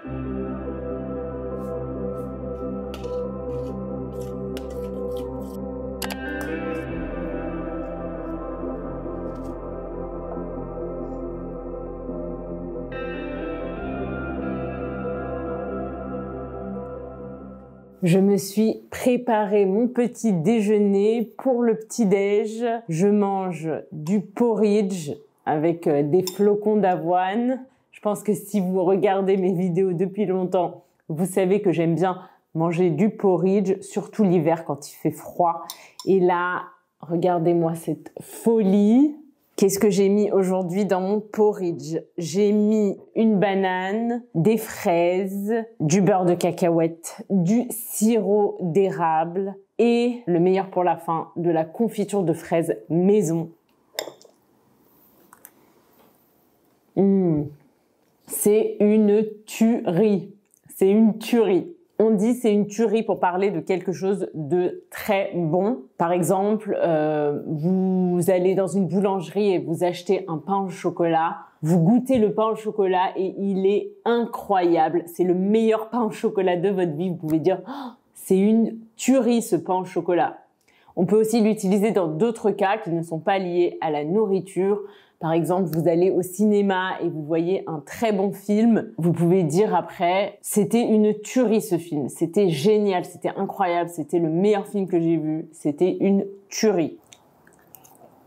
Je me suis préparé mon petit déjeuner. Pour le petit-déj, je mange du porridge avec des flocons d'avoine. Je pense que si vous regardez mes vidéos depuis longtemps, vous savez que j'aime bien manger du porridge, surtout l'hiver quand il fait froid. Et là, regardez-moi cette folie. Qu'est-ce que j'ai mis aujourd'hui dans mon porridge? J'ai mis une banane, des fraises, du beurre de cacahuète, du sirop d'érable et, le meilleur pour la fin, de la confiture de fraises maison. C'est une tuerie. C'est une tuerie. On dit c'est une tuerie pour parler de quelque chose de très bon. Par exemple, vous allez dans une boulangerie et vous achetez un pain au chocolat. Vous goûtez le pain au chocolat et il est incroyable. C'est le meilleur pain au chocolat de votre vie. Vous pouvez dire oh, c'est une tuerie ce pain au chocolat. On peut aussi l'utiliser dans d'autres cas qui ne sont pas liés à la nourriture. Par exemple, vous allez au cinéma et vous voyez un très bon film. Vous pouvez dire après, c'était une tuerie ce film. C'était génial, c'était incroyable, c'était le meilleur film que j'ai vu. C'était une tuerie.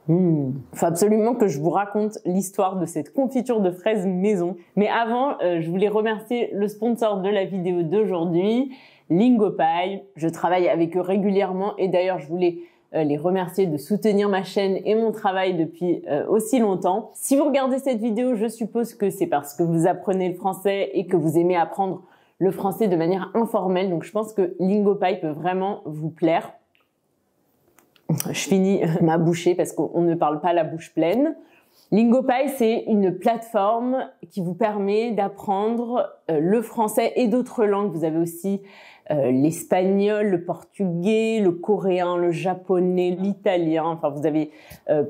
Faut absolument que je vous raconte l'histoire de cette confiture de fraises maison. Mais avant, je voulais remercier le sponsor de la vidéo d'aujourd'hui, Lingopie. Je travaille avec eux régulièrement et d'ailleurs, je voulais les remercier de soutenir ma chaîne et mon travail depuis aussi longtemps. Si vous regardez cette vidéo, je suppose que c'est parce que vous apprenez le français et que vous aimez apprendre le français de manière informelle. Donc je pense que Lingopie peut vraiment vous plaire. Je finis ma bouchée parce qu'on ne parle pas la bouche pleine. Lingopie, c'est une plateforme qui vous permet d'apprendre le français et d'autres langues. Vous avez aussi l'espagnol, le portugais, le coréen, le japonais, l'italien. Enfin, vous avez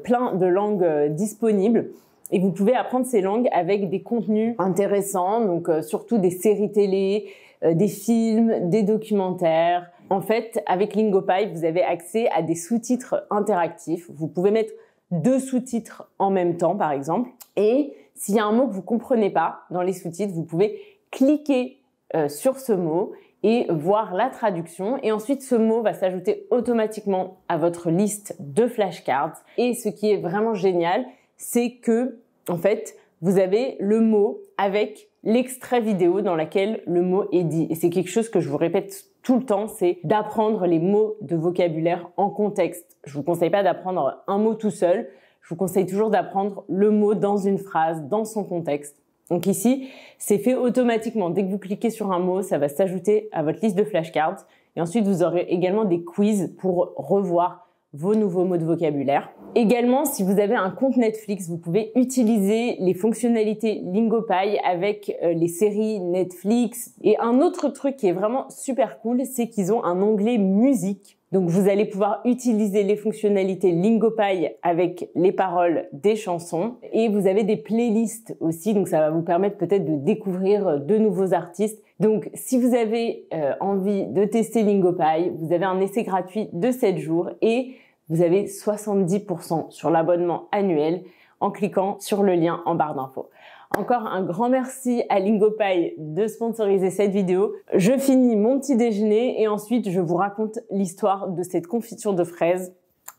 plein de langues disponibles. Et vous pouvez apprendre ces langues avec des contenus intéressants, donc surtout des séries télé, des films, des documentaires. En fait, avec Lingopie, vous avez accès à des sous-titres interactifs. Vous pouvez mettre 2 sous-titres en même temps, par exemple. Et s'il y a un mot que vous comprenez pas dans les sous-titres, vous pouvez cliquer sur ce mot et voir la traduction. Et ensuite, ce mot va s'ajouter automatiquement à votre liste de flashcards. Et ce qui est vraiment génial, c'est que, en fait, vous avez le mot avec l'extrait vidéo dans laquelle le mot est dit. Et c'est quelque chose que je vous répète tout le temps, c'est d'apprendre les mots de vocabulaire en contexte. Je vous conseille pas d'apprendre un mot tout seul. Je vous conseille toujours d'apprendre le mot dans une phrase, dans son contexte. Donc ici, c'est fait automatiquement. Dès que vous cliquez sur un mot, ça va s'ajouter à votre liste de flashcards. Et ensuite, vous aurez également des quiz pour revoir vos nouveaux mots de vocabulaire. Également, si vous avez un compte Netflix, vous pouvez utiliser les fonctionnalités Lingopie avec les séries Netflix. Et un autre truc qui est vraiment super cool, c'est qu'ils ont un onglet musique. Donc, vous allez pouvoir utiliser les fonctionnalités Lingopie avec les paroles des chansons. Et vous avez des playlists aussi, donc ça va vous permettre peut-être de découvrir de nouveaux artistes. Donc, si vous avez envie de tester Lingopie, vous avez un essai gratuit de 7 jours et vous avez 70% sur l'abonnement annuel en cliquant sur le lien en barre d'infos. Encore un grand merci à Lingopie de sponsoriser cette vidéo. Je finis mon petit déjeuner et ensuite je vous raconte l'histoire de cette confiture de fraises.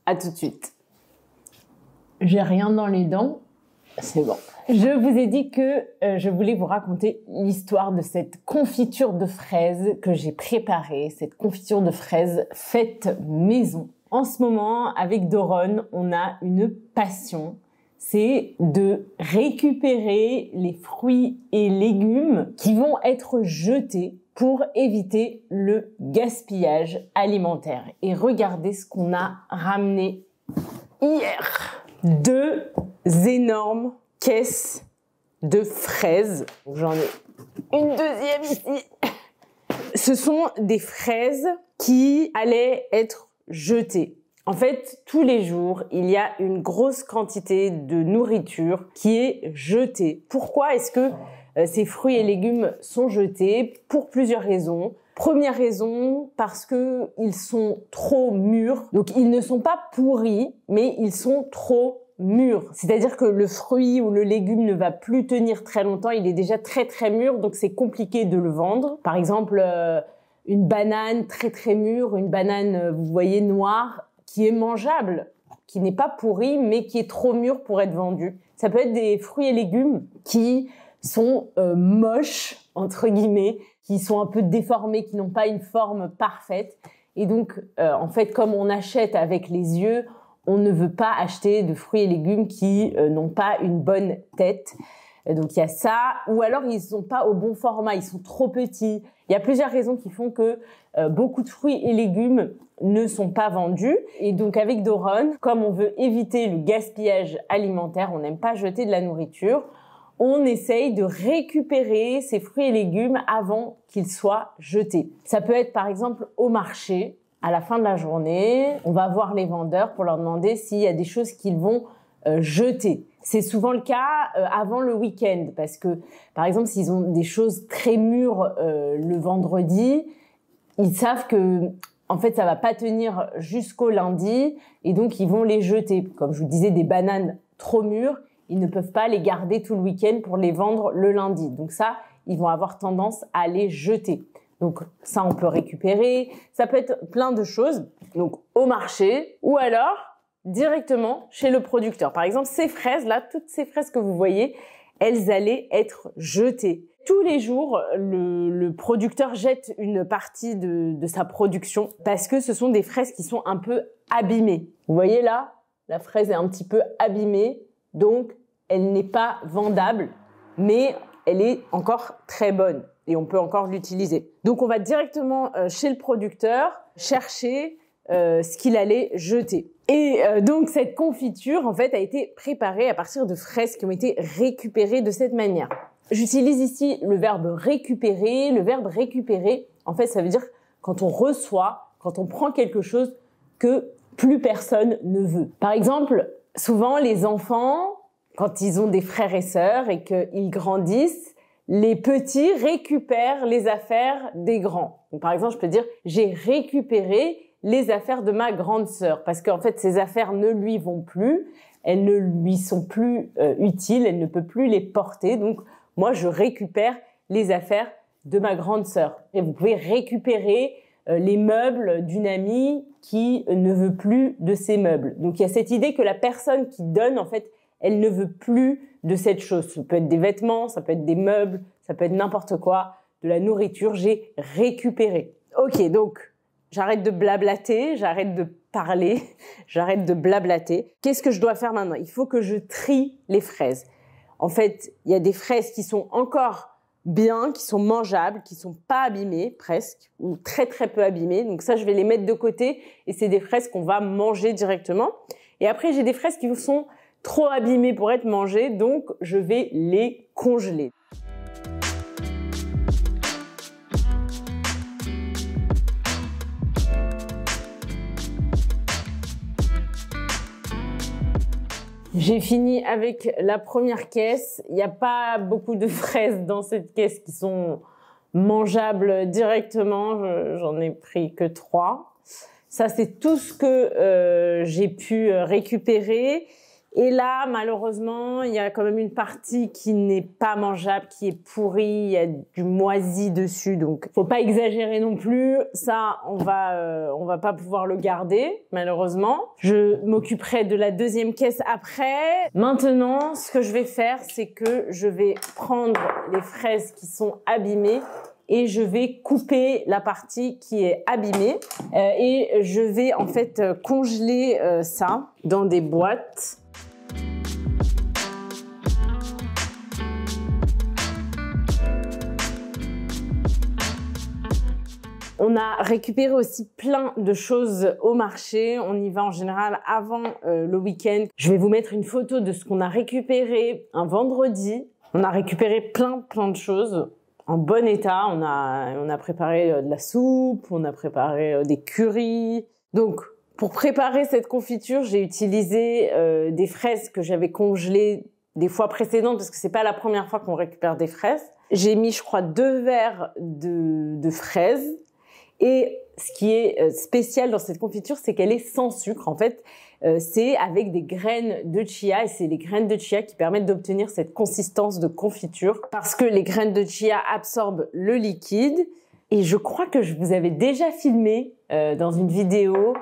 À tout de suite. J'ai rien dans les dents. C'est bon. Je vous ai dit que je voulais vous raconter l'histoire de cette confiture de fraises que j'ai préparée. Cette confiture de fraises faite maison. En ce moment, avec Doron, on a une passion. C'est de récupérer les fruits et légumes qui vont être jetés pour éviter le gaspillage alimentaire. Et regardez ce qu'on a ramené hier. 2 énormes caisses de fraises. J'en ai une deuxième ici. Ce sont des fraises qui allaient être jetées. En fait, tous les jours, il y a une grosse quantité de nourriture qui est jetée. Pourquoi est-ce que ces fruits et légumes sont jetés pour plusieurs raisons. Première raison, parce que ils sont trop mûrs. Donc ils ne sont pas pourris, mais ils sont trop mûrs. C'est-à-dire que le fruit ou le légume ne va plus tenir très longtemps, il est déjà très mûr, donc c'est compliqué de le vendre. Par exemple, une banane très mûre, une banane, vous voyez, noire, qui est mangeable, qui n'est pas pourrie, mais qui est trop mûre pour être vendue. Ça peut être des fruits et légumes qui sont moches, entre guillemets, qui sont un peu déformés, qui n'ont pas une forme parfaite. Et donc, en fait, comme on achète avec les yeux, on ne veut pas acheter de fruits et légumes qui n'ont pas une bonne tête. Donc, il y a ça. Ou alors, ils sont pas au bon format, ils sont trop petits. Il y a plusieurs raisons qui font que beaucoup de fruits et légumes ne sont pas vendus. Et donc, avec Doron, comme on veut éviter le gaspillage alimentaire, on n'aime pas jeter de la nourriture, on essaye de récupérer ces fruits et légumes avant qu'ils soient jetés. Ça peut être par exemple au marché, à la fin de la journée, on va voir les vendeurs pour leur demander s'il y a des choses qu'ils vont jeter. C'est souvent le cas avant le week-end parce que, par exemple, s'ils ont des choses très mûres le vendredi, ils savent que en fait, ça va pas tenir jusqu'au lundi et donc ils vont les jeter. Comme je vous disais, des bananes trop mûres, ils ne peuvent pas les garder tout le week-end pour les vendre le lundi. Donc ça, ils vont avoir tendance à les jeter. Donc ça, on peut récupérer. Ça peut être plein de choses. Donc au marché ou alors directement chez le producteur. Par exemple, ces fraises-là, toutes ces fraises que vous voyez, elles allaient être jetées. Tous les jours, le producteur jette une partie de sa production parce que ce sont des fraises qui sont un peu abîmées. Vous voyez là, la fraise est un petit peu abîmée. Donc, elle n'est pas vendable, mais elle est encore très bonne et on peut encore l'utiliser. Donc, on va directement chez le producteur chercher ce qu'il allait jeter. Et donc, cette confiture, en fait, a été préparée à partir de fraises qui ont été récupérées de cette manière. J'utilise ici le verbe récupérer. Le verbe récupérer, en fait, ça veut dire quand on reçoit, quand on prend quelque chose que plus personne ne veut. Par exemple, souvent, les enfants, quand ils ont des frères et sœurs et qu'ils grandissent, les petits récupèrent les affaires des grands. Donc, par exemple, je peux dire « j'ai récupéré les affaires de ma grande sœur » parce qu'en fait, ces affaires ne lui vont plus, elles ne lui sont plus utiles, elle ne peut plus les porter. Donc, moi, je récupère les affaires de ma grande sœur. Et vous pouvez récupérer les meubles d'une amie qui ne veut plus de ces meubles. Donc, il y a cette idée que la personne qui donne, en fait, elle ne veut plus de cette chose. Ça peut être des vêtements, ça peut être des meubles, ça peut être n'importe quoi, de la nourriture. J'ai récupéré. Ok, donc, j'arrête de blablater, j'arrête de parler, j'arrête de blablater. Qu'est-ce que je dois faire maintenant? Il faut que je trie les fraises. En fait, il y a des fraises qui sont encore bien, qui sont mangeables, qui sont pas abîmées presque, ou très peu abîmées. Donc ça, je vais les mettre de côté et c'est des fraises qu'on va manger directement. Et après, j'ai des fraises qui sont trop abîmées pour être mangées, donc je vais les congeler. J'ai fini avec la première caisse. Il n'y a pas beaucoup de fraises dans cette caisse qui sont mangeables directement. J'en ai pris que 3. Ça, c'est tout ce que j'ai pu récupérer. Et là, malheureusement, il y a quand même une partie qui n'est pas mangeable, qui est pourrie. Il y a du moisi dessus, donc faut pas exagérer non plus. Ça, on va pas pouvoir le garder, malheureusement. Je m'occuperai de la deuxième caisse après. Maintenant, ce que je vais faire, c'est que je vais prendre les fraises qui sont abîmées et je vais couper la partie qui est abîmée et je vais en fait congeler ça dans des boîtes. On a récupéré aussi plein de choses au marché. On y va en général avant le week-end. Je vais vous mettre une photo de ce qu'on a récupéré un vendredi. On a récupéré plein de choses en bon état. On a préparé de la soupe, on a préparé des currys. Donc, pour préparer cette confiture, j'ai utilisé des fraises que j'avais congelées des fois précédentes parce que c'est pas la première fois qu'on récupère des fraises. J'ai mis, je crois, 2 verres de fraises. Et ce qui est spécial dans cette confiture, c'est qu'elle est sans sucre. En fait, c'est avec des graines de chia et c'est les graines de chia qui permettent d'obtenir cette consistance de confiture parce que les graines de chia absorbent le liquide. Et je crois que je vous avais déjà filmé dans une vidéo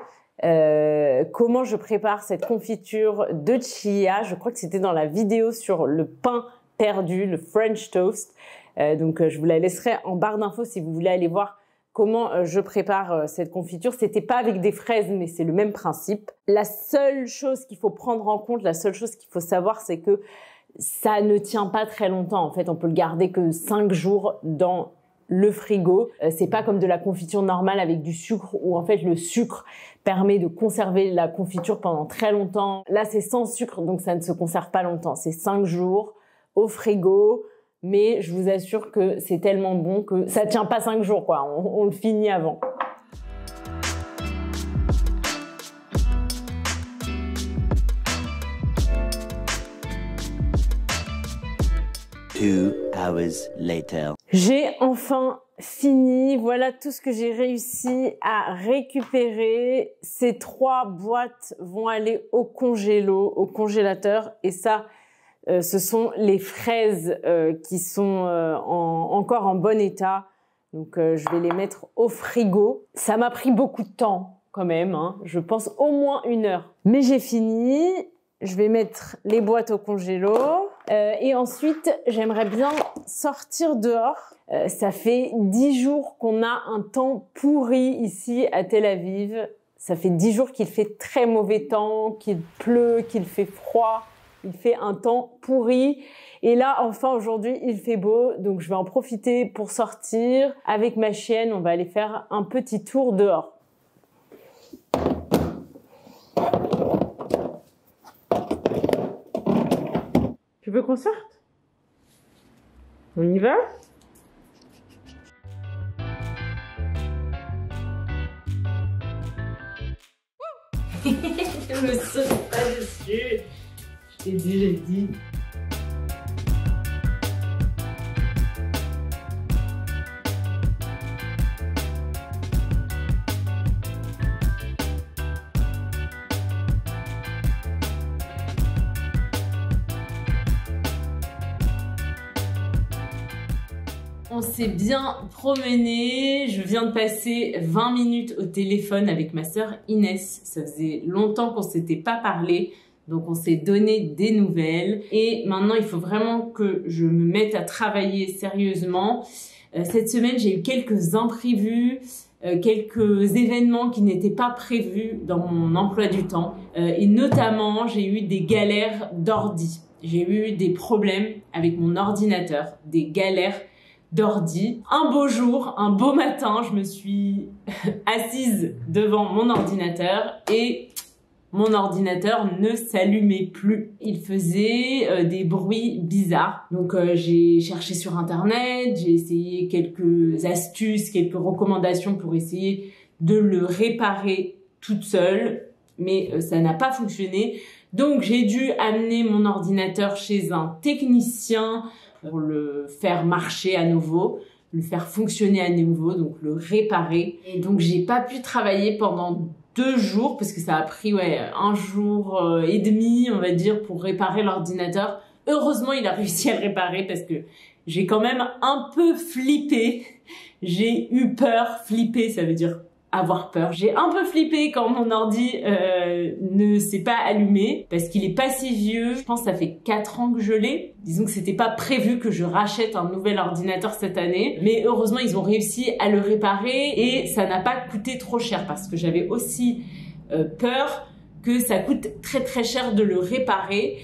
comment je prépare cette confiture de chia. Je crois que c'était dans la vidéo sur le pain perdu, le French toast. Donc je vous la laisserai en barre d'infos si vous voulez aller voir comment je prépare cette confiture. C'était pas avec des fraises, mais c'est le même principe. La seule chose qu'il faut prendre en compte, la seule chose qu'il faut savoir, c'est que ça ne tient pas très longtemps. En fait, on peut le garder que 5 jours dans le frigo. C'est pas comme de la confiture normale avec du sucre où en fait le sucre permet de conserver la confiture pendant très longtemps. Là, c'est sans sucre, donc ça ne se conserve pas longtemps. C'est 5 jours au frigo. Mais je vous assure que c'est tellement bon que ça tient pas 5 jours, quoi. On le finit avant. Two hours later. J'ai enfin fini. Voilà tout ce que j'ai réussi à récupérer. Ces 3 boîtes vont aller au congélateur. Et ça, ce sont les fraises qui sont encore en bon état. Donc, je vais les mettre au frigo. Ça m'a pris beaucoup de temps quand même. Hein. Je pense au moins 1 heure. Mais j'ai fini. Je vais mettre les boîtes au congélo. Et ensuite, j'aimerais bien sortir dehors. Ça fait 10 jours qu'on a un temps pourri ici à Tel Aviv. Ça fait 10 jours qu'il fait très mauvais temps, qu'il pleut, qu'il fait froid. Il fait un temps pourri. Et là, enfin, aujourd'hui, il fait beau. Donc, je vais en profiter pour sortir. Avec ma chienne, on va aller faire un petit tour dehors. Tu veux qu'on sorte? On y va? Je me saute pas dessus. Je t'ai déjà dit. On s'est bien promené. Je viens de passer 20 minutes au téléphone avec ma sœur Inès. Ça faisait longtemps qu'on s'était pas parlé. Donc on s'est donné des nouvelles. Et maintenant, il faut vraiment que je me mette à travailler sérieusement. Cette semaine, j'ai eu quelques imprévus, quelques événements qui n'étaient pas prévus dans mon emploi du temps. Et notamment, j'ai eu des galères d'ordi. J'ai eu des problèmes avec mon ordinateur, des galères d'ordi. Un beau jour, un beau matin, je me suis assise devant mon ordinateur et mon ordinateur ne s'allumait plus. Il faisait des bruits bizarres. Donc j'ai cherché sur internet, j'ai essayé quelques astuces, quelques recommandations pour essayer de le réparer toute seule, mais ça n'a pas fonctionné. Donc j'ai dû amener mon ordinateur chez un technicien pour le faire marcher à nouveau, le faire fonctionner à nouveau, donc le réparer. Et donc j'ai pas pu travailler pendant 2 jours parce que ça a pris 1 jour et demi, on va dire, pour réparer l'ordinateur. Heureusement, il a réussi à le réparer parce que j'ai quand même un peu flippé. J'ai eu peur. Flipper, ça veut dire avoir peur. J'ai un peu flippé quand mon ordi ne s'est pas allumé parce qu'il est pas si vieux. Je pense que ça fait 4 ans que je l'ai. Disons que c'était pas prévu que je rachète un nouvel ordinateur cette année. Mais heureusement, ils ont réussi à le réparer et ça n'a pas coûté trop cher parce que j'avais aussi peur que ça coûte très très cher de le réparer.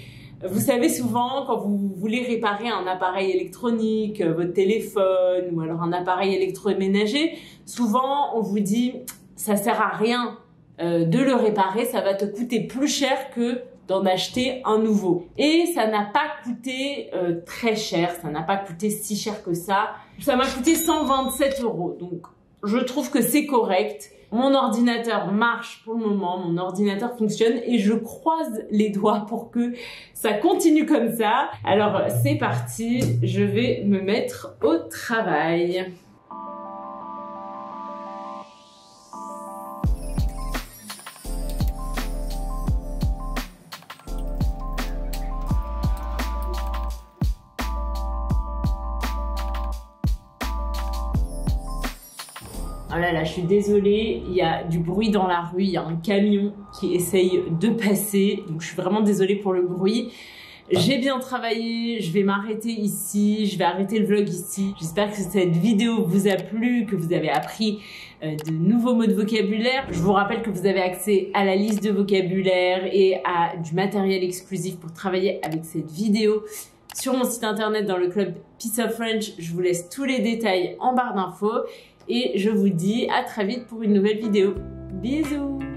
Vous savez, souvent, quand vous voulez réparer un appareil électronique, votre téléphone ou alors un appareil électroménager, souvent, on vous dit « ça sert à rien de le réparer, ça va te coûter plus cher que d'en acheter un nouveau. » Et ça n'a pas coûté très cher, ça n'a pas coûté si cher que ça. Ça m'a coûté 127 €, donc je trouve que c'est correct. Mon ordinateur marche pour le moment, mon ordinateur fonctionne et je croise les doigts pour que ça continue comme ça. Alors c'est parti, je vais me mettre au travail. Oh là là, je suis désolée, il y a du bruit dans la rue, il y a un camion qui essaye de passer, donc je suis vraiment désolée pour le bruit. J'ai bien travaillé, je vais m'arrêter ici, je vais arrêter le vlog ici. J'espère que cette vidéo vous a plu, que vous avez appris de nouveaux mots de vocabulaire. Je vous rappelle que vous avez accès à la liste de vocabulaire et à du matériel exclusif pour travailler avec cette vidéo sur mon site internet dans le club Piece of French. Je vous laisse tous les détails en barre d'infos. Et je vous dis à très vite pour une nouvelle vidéo. Bisous!